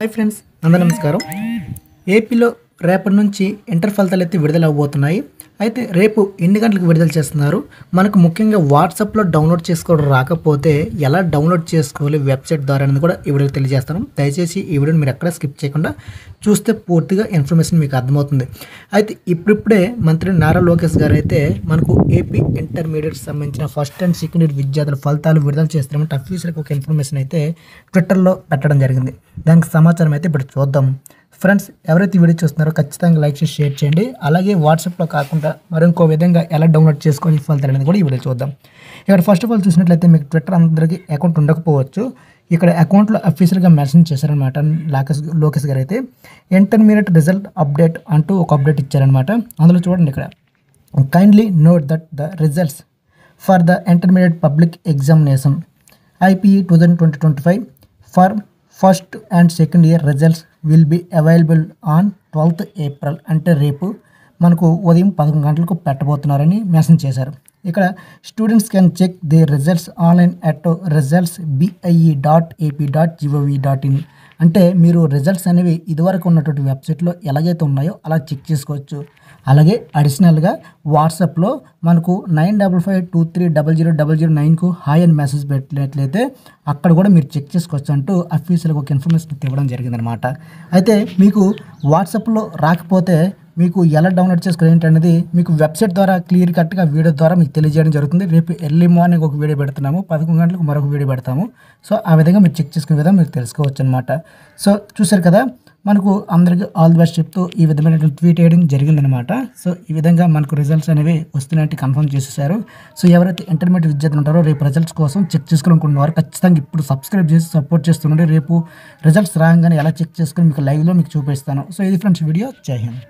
Hi friends, అందరూ నమస్కారం. ఏపీలో రేపటి నుంచి ఇంటర్ ఫలితాలు అయితే విడుదల అవబోతున్నాయి. అయితే రేపు ఎన్ని గంటలకు విడుదల చేస్తున్నారు, మనకు ముఖ్యంగా వాట్సాప్లో డౌన్లోడ్ చేసుకోవడం రాకపోతే ఎలా డౌన్లోడ్ చేసుకోవాలి వెబ్సైట్ ద్వారా అనేది కూడా ఈ వీడియో తెలియజేస్తాను. దయచేసి ఈ వీడియోని మీరు ఎక్కడ స్కిప్ చేయకుండా చూస్తే పూర్తిగా ఇన్ఫర్మేషన్ మీకు అర్థమవుతుంది. అయితే ఇప్పుడిప్పుడే మంత్రి నారా లోకేష్ గారు అయితే మనకు ఏపీ ఇంటర్మీడియట్ సంబంధించిన ఫస్ట్ అండ్ సెకండ్ ఇయర్ విద్యార్థుల ఫలితాలు విడుదల చేస్తారన్నమాట. అఫీషియల్గా ఒక ఇన్ఫర్మేషన్ అయితే ట్విట్టర్లో పెట్టడం జరిగింది. దానికి సమాచారం అయితే ఇప్పుడు చూద్దాం. ఫ్రెండ్స్, ఎవరైతే వీడియో చూస్తున్నారో ఖచ్చితంగా లైక్ చేసి షేర్ చేయండి. అలాగే వాట్సాప్లో కాకుండా మరింకో విధంగా ఎలా డౌన్లోడ్ చేసుకోవాలి ఫలితాలు అనేది కూడా ఈ వీడియో చూద్దాం. ఇక్కడ ఫస్ట్ ఆఫ్ ఆల్ చూసినట్లయితే మీకు ట్విట్టర్ అందరికీ అకౌంట్ ఉండకపోవచ్చు. ఇక్కడ అకౌంట్లో అఫీషియల్గా మెన్షన్ చేశారనమాట లోకేష్ గారు అయితే ఇంటర్మీడియట్ రిజల్ట్ అప్డేట్ అంటూ ఒక అప్డేట్ ఇచ్చారనమాట. అందులో చూడండి, ఇక్కడ kindly note that the results for the intermediate public examination IPE 2025 for first and second year results will be available on 12th April, అంటే రేపు మనకు ఉదయం 11 గంటలకు పెట్టబోతున్నారని మెన్షన్ చేశారు. ఇక్కడ students can check the results online at results.bie.ap.gov.in. అంటే మీరు results అనేవి ఇదివరకు ఉన్నటువంటి వెబ్సైట్లో ఎలాగైతే ఉన్నాయో అలా చెక్ చేసుకోవచ్చు. అలాగే అడిషనల్గా వాట్సాప్లో మనకు 9552300009కు హాయ్ అని మెసేజ్ పెట్టినట్లయితే అక్కడ కూడా మీరు చెక్ చేసుకోవచ్చు అంటూ అఫీషియల్గా ఒక ఇన్ఫర్మేషన్ ఇవ్వడం జరిగిందనమాట. అయితే మీకు వాట్సాప్లో రాకపోతే మీకు ఎలా డౌన్లోడ్ చేసుకోవాలి ఏంటనేది మీకు వెబ్సైట్ ద్వారా క్లియర్ కట్గా వీడియో ద్వారా మీకు తెలియజేయడం జరుగుతుంది. రేపు ఎర్లీ మార్నింగ్ ఒక వీడియో పెడుతున్నాము, 11 గంటలకు మరొక వీడియో పెడతాము. సో ఆ విధంగా మీరు చెక్ చేసుకునే విధంగా మీరు తెలుసుకోవచ్చు అనమాట. సో చూసారు కదా, మనకు అందరికీ ఆల్ ది బెస్ట్ చెప్తూ ఈ విధమైన ట్వీట్ చేయడం జరిగిందనమాట. సో ఈ విధంగా మనకు రిజల్ట్స్ అనేవి వస్తున్నాయంటే కన్ఫర్మ్ చేసేసారు. సో ఎవరైతే ఇంటర్మీడియట్ విద్యార్థులు ఉంటారో రేపు రిజల్ట్స్ కోసం చెక్ చేసుకోవాలనుకుంటున్నారు ఖచ్చితంగా ఇప్పుడు సబ్స్క్రైబ్ చేసి సపోర్ట్ చేస్తుండే. రేపు రిజల్ట్స్ రాగానే ఎలా చెక్ చేసుకుని మీకు లైవ్లో మీకు చూపిస్తాను. సో ఇది ఫ్రెండ్స్ వీడియో. జై హింద్.